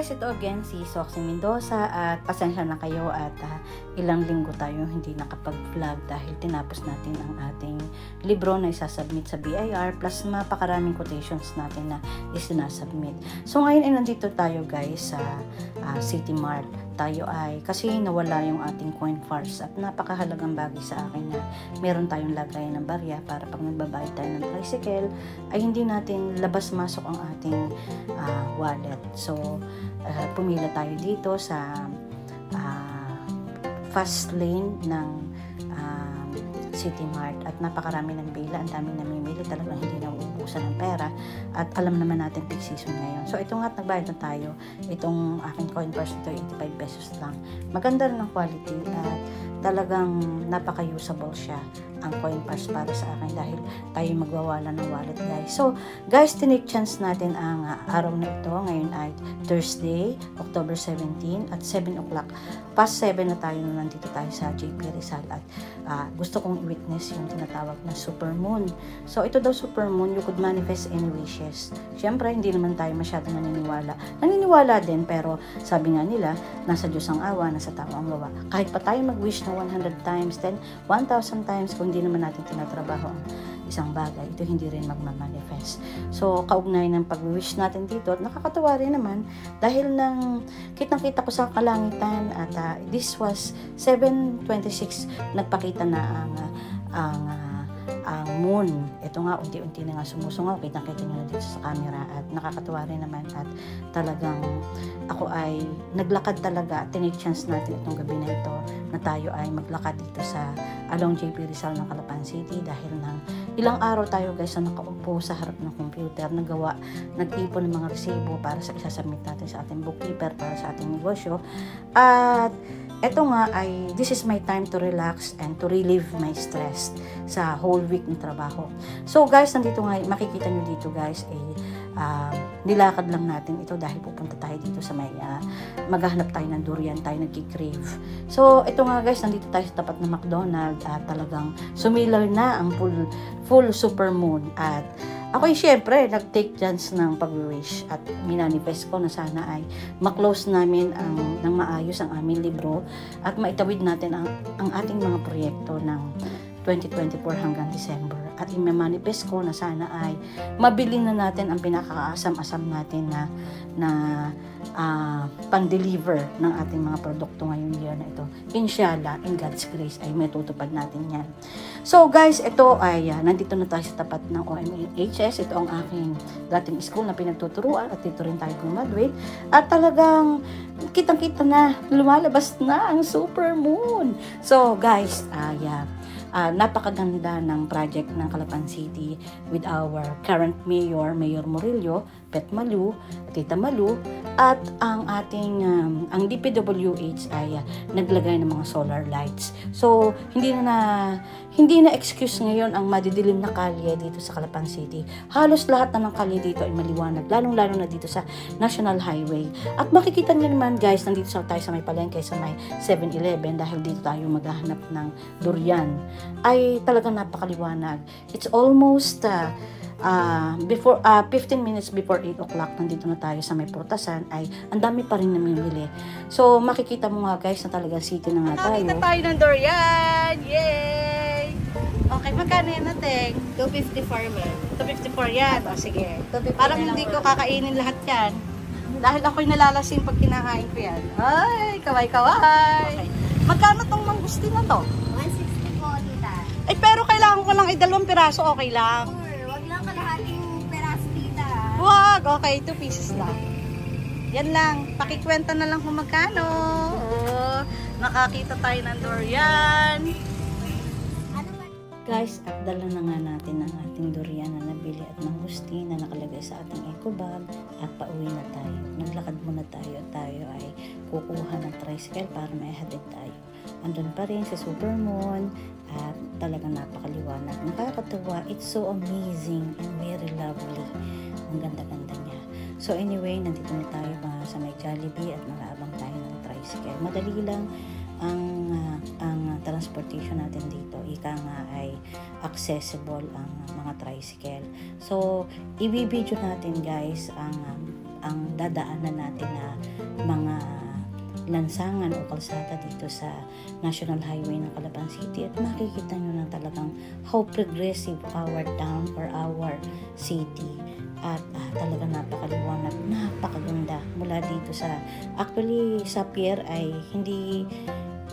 guys, ito again si Soxy Mendoza at pasensya na kayo at ilang linggo tayo hindi nakapag-vlog dahil tinapos natin ang ating libro na isasubmit sa BIR plus mapakaraming quotations natin na isinasubmit. So ngayon ay nandito tayo guys sa City Mart. Tayo ay kasi nawala yung ating coin farce at napakahalagang bagay sa akin na meron tayong lagayan ng barya para pag nagbabayad tayo ng tricycle ay hindi natin labas-masok ang ating wallet. So pumila tayo dito sa fast lane ng City Mart at napakarami ng bila, ang daming namimili, talagang hindi nauubusan ng pera at alam naman natin peak season ngayon. So ito nga, nagbayad na tayo. Itong aking coin purse ito, 85 pesos lang. Maganda rin ang quality at talagang napaka-usable siya ang coin purse para sa akin dahil tayo magwawala ng wallet guys. So guys, tinake chance natin ang araw na ito. Ngayon ay Thursday, October 17 at 7 o'clock. Past 7 na tayo na nandito tayo sa JP Rizal at gusto kong i-witness yung tinatawag na super moon. So ito daw super moon, you could manifest any wishes. Siyempre, hindi naman tayo masyadong naniniwala. Naniniwala din pero sabi nga nila, nasa Diyos ang awa, nasa tao ang gawa. Kahit pa tayo mag-wish na 100 times, then 1,000 times, kung hindi naman natin tinatrabaho ang isang bagay, ito hindi rin magmamanifest. So, kaugnay ng pag-wish natin dito, nakakatawa rin naman dahil nang kitang-kita ko sa kalangitan at this was 7:26, nagpakita na ang moon. Ito nga, unti-unti na nga sumusungaw. Kitang-kita nyo na dito sa camera at nakakatawa rin naman at talagang ako ay naglakad talaga. Tinake chance natin itong gabi na ito na tayo ay maglakad dito sa along JP Rizal ng Calapan City dahil ng ilang araw tayo guys na nakaupo sa harap ng computer, nag-ipon ng mga resibo para sa isasubmit natin sa ating bookkeeper para sa ating negosyo. At eto nga ay, this is my time to relax and to relieve my stress sa whole week ng trabaho. So guys, nandito nga, makikita nyo dito guys, nilakad lang natin ito dahil pupunta tayo dito sa may, maghahanap tayo ng durian, tayo nagki-crave. So ito nga guys, nandito tayo sa tapat ng McDonald's at talagang sumilaw na ang full super moon at ako'y syempre nag-take chance ng pag-wish at minanifest ko na sana ay maklose namin ng maayos ang aming libro at maitawid natin ang ating mga proyekto ng 2024 hanggang December at i-manifest ko na sana ay mabili na natin ang pinakaasam-asam natin na pang-deliver ng ating mga produkto ngayong year na ito. Inshallah, in God's grace ay matutupad natin yan. So guys, ito ay nandito na tayo sa tapat ng OMHS. Ito ang aking dating school na pinagtuturuan at dito rin tayo graduate. At talagang kitang-kita na, lumalabas na ang super moon. So guys, napakaganda ng project ng Calapan City with our current mayor, Mayor Murillo, Pet Malu, Tita Malu, at ang ating ang DPWH ay naglagay ng mga solar lights. So hindi na excuse ngayon ang madidilim na kalye dito sa Calapan City. Halos lahat na ng kalye dito ay maliwanag, lalong-lalo na dito sa National Highway. At makikita niyo naman guys, nandito tayo sa may palengke, sa may 7-Eleven dahil dito tayo maghahanap ng durian. Ay talagang napakaliwanag. It's almost 15 minutes before 8 o'clock, nandito na tayo sa may purtasan, ay ang dami pa rin namimili. So makikita mo nga guys na talaga city na nga tayo. Nakita tayo ng durian! Yay! Okay, magkano yan natin? 254 man. 254 yan. O sige. 254 Parang hindi ko kakainin lahat yan. Dahil ako'y nalalasing pag kinakain ko yan. Ay, kaway-kaway! Okay. Magkano tong mangustin na to? 160 po, tita. Ay, pero kailangan ko lang 2 piraso, okay lang. Wag lang kalahating peraso, tita. Wag, okay, 2 pieces lang. Yan lang, pakikwenta na lang kung magkano. Oh, nakakita tayo ng durian. Guys, at dala na nga natin ang ating durian na nabili at mangustin na nakalagay sa ating eco bag at pauwi na tayo. Naglakad muna tayo at tayo ay kukuha ng tricycle para maihatid tayo. Andun pa rin si Super Moon at talagang napakaliwanag. Nakakatawa, it's so amazing and very lovely. Ang ganda-ganda niya. So anyway, nandito na tayo sa may Jollibee at mag-aabang tayo ng tricycle. Madali lang ang transportation natin dito. Ika nga ay accessible ang mga tricycle. So, i-video natin guys ang ang dadaanan natin na mga lansangan o kalsada dito sa National Highway ng Calapan City, at makikita nyo na talagang how progressive our town or our city. At talagang napakaliwanag, napakaganda mula dito sa, actually sa pier ay hindi,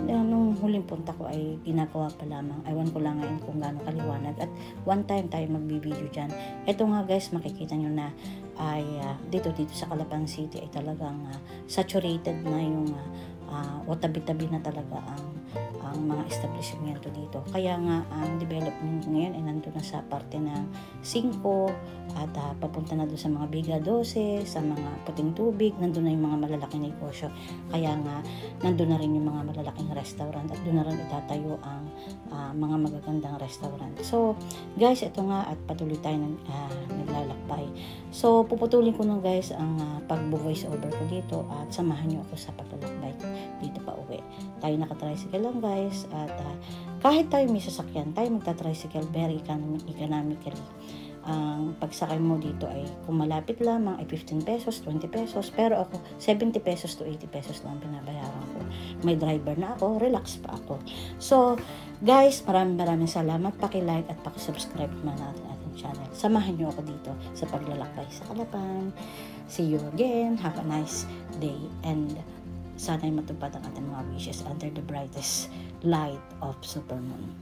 nung huling punta ko ay ginagawa pa lamang. Ewan ko lang ngayon kung gaano kaliwanag, at one time tayo magbibideo dyan. Ito nga guys, makikita nyo na ay dito sa Calapan City ay talagang saturated na yung o tabi-tabi na talaga ang mga establishmento dito. Kaya nga ang development ngayon ay nandun na sa parte ng 5 at papunta na doon sa mga Biga 12, sa mga Puting Tubig, nandun na yung mga malalaking negosyo. Kaya nga nandun na rin yung mga malalaking restaurant, at doon na rin itatayo ang mga magagandang restaurant. So guys, ito nga, at patuloy tayo naglalakbay. So puputulin ko na guys ang pag-voice over ko dito, at samahan nyo ako sa paglalakbay dito pa uwi. Tayo naka-tricycle lang guys, at kahit tayo may sasakyan, tayo magta-tricycle very economically. Ang pagsakay mo dito ay kung malapit lamang ay 15 pesos, 20 pesos, pero ako 70 pesos to 80 pesos lang binabayaran ko. May driver na ako, relax pa ako. So guys, maraming salamat. Paki-like at paki-subscribe na natin ating channel. Samahan niyo ako dito sa paglalakbay sa Calapan. See you again. Have a nice day, and sana'y matupad ang ating mga wishes under the brightest light of supermoon.